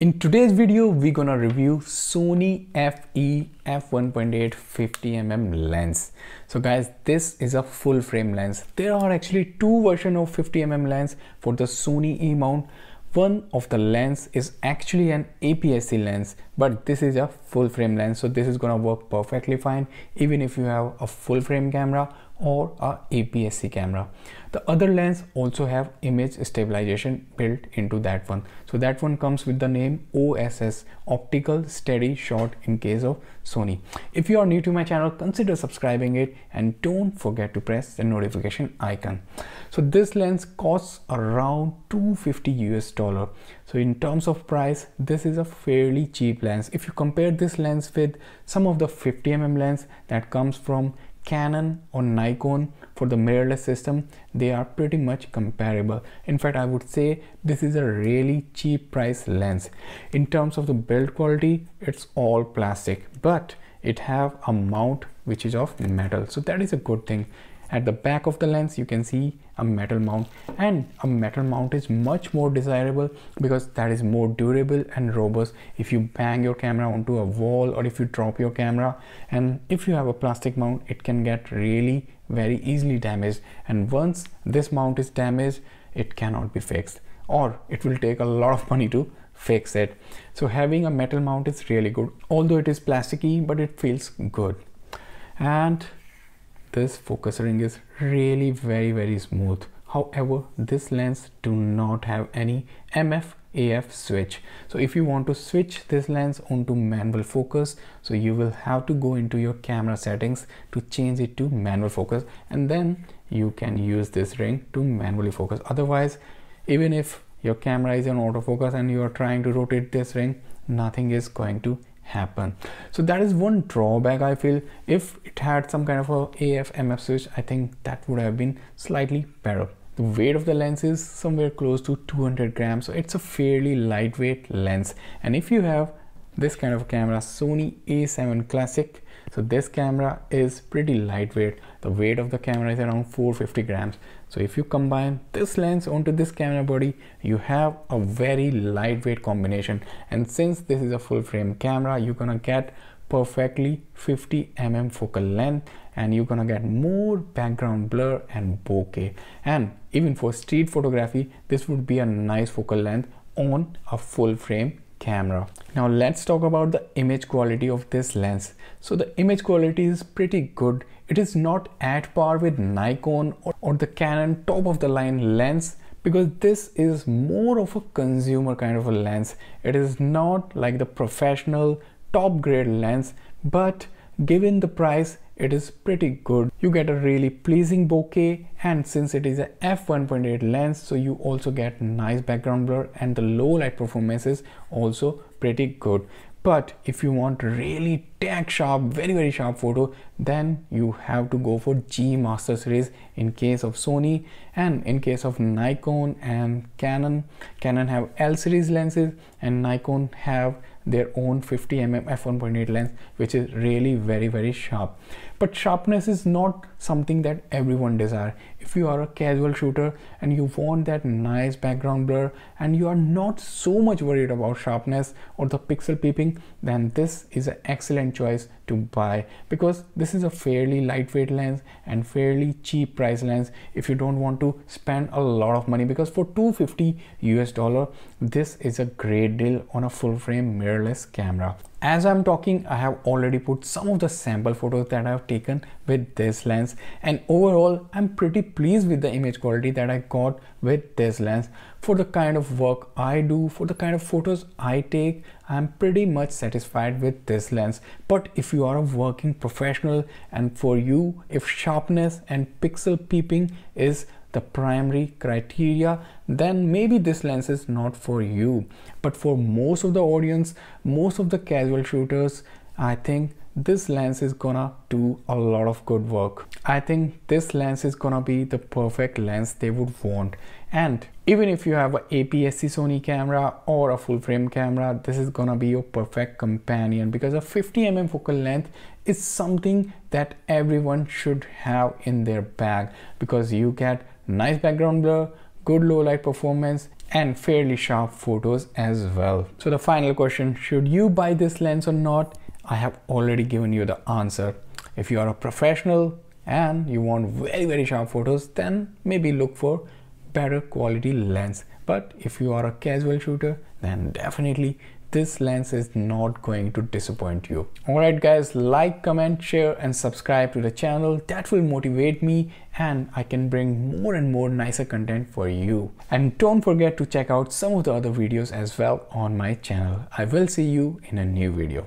In today's video, we're gonna review Sony f1.8 50mm lens. So guys, this is a full frame lens. There are actually two versions of 50mm lens for the Sony E mount. One of the lens is actually an APS-C lens, but this is a full frame lens. So this is gonna work perfectly fine even if you have a full frame camera or a APS-C camera. The other lens also have image stabilization built into that one. So that one comes with the name OSS, Optical Steady Shot in case of Sony. If you are new to my channel, consider subscribing it and don't forget to press the notification icon. So this lens costs around $250 US. So in terms of price, this is a fairly cheap lens. If you compare this lens with some of the 50mm lens that comes from Canon or Nikon for the mirrorless system, they are pretty much comparable. In fact, I would say this is a really cheap price lens. In terms of the build quality, it's all plastic, but it have a mount which is of metal, so that is a good thing. At the back of the lens, you can see a metal mount, and a metal mount is much more desirable because that is more durable and robust. If you bang your camera onto a wall or if you drop your camera, and if you have a plastic mount, it can get really very easily damaged. And once this mount is damaged, it cannot be fixed, or it will take a lot of money to fix it. So having a metal mount is really good, although it is plasticky, but it feels good. And this focus ring is really very smooth. However, this lens do not have any MF/AF switch. So if you want to switch this lens onto manual focus, so you will have to go into your camera settings to change it to manual focus, and then you can use this ring to manually focus. Otherwise, even if your camera is in autofocus and you are trying to rotate this ring, nothing is going to happen. So that is one drawback I feel. If it had some kind of a AF/MF switch, I think that would have been slightly better. The weight of the lens is somewhere close to 200 grams, so it's a fairly lightweight lens. And if you have this kind of camera, Sony A7 Classic, so this camera is pretty lightweight. The weight of the camera is around 450 grams. So if you combine this lens onto this camera body, you have a very lightweight combination. And since this is a full frame camera, you're gonna get perfectly 50mm focal length, and you're gonna get more background blur and bokeh. And even for street photography, this would be a nice focal length on a full frame camera. Now let's talk about the image quality of this lens. So the image quality is pretty good. It is not at par with Nikon or the Canon top of the line lens, because this is more of a consumer kind of a lens. It is not like the professional top grade lens, but given the price, it is pretty good. You get a really pleasing bokeh, and since it is a f1.8 lens, so you also get nice background blur, and the low light performance is also pretty good. But if you want really tag sharp, very sharp photo, then you have to go for G Master series in case of Sony. And in case of Nikon and Canon have L series lenses, and Nikon have their own 50mm f1.8 lens, which is really very sharp. But sharpness is not something that everyone desires. If you are a casual shooter and you want that nice background blur, and you are not so much worried about sharpness or the pixel peeping, then this is an excellent choice to buy, because this is a fairly lightweight lens and fairly cheap price lens if you don't want to spend a lot of money, because for $250 US, this is a great deal on a full frame mirrorless camera. As I'm talking, I have already put some of the sample photos that I have taken with this lens, and overall I'm pretty pleased with the image quality that I got with this lens. For the kind of work I do, for the kind of photos I take, I'm pretty much satisfied with this lens. But if you are a working professional, and for you, if sharpness and pixel peeping is the primary criteria, then maybe this lens is not for you. But for most of the audience, most of the casual shooters, I think this lens is gonna do a lot of good work. I think this lens is gonna be the perfect lens they would want. And even if you have a APS-C Sony camera or a full frame camera, this is gonna be your perfect companion, because a 50mm focal length is something that everyone should have in their bag, because you get nice background blur, good low light performance, and fairly sharp photos as well. So the final question, should you buy this lens or not? I have already given you the answer. If you are a professional and you want very sharp photos, then maybe look for better quality lens. But if you are a casual shooter, then definitely this lens is not going to disappoint you. Alright guys, like, comment, share and subscribe to the channel. That will motivate me and I can bring more and more nicer content for you. And don't forget to check out some of the other videos as well on my channel. I will see you in a new video.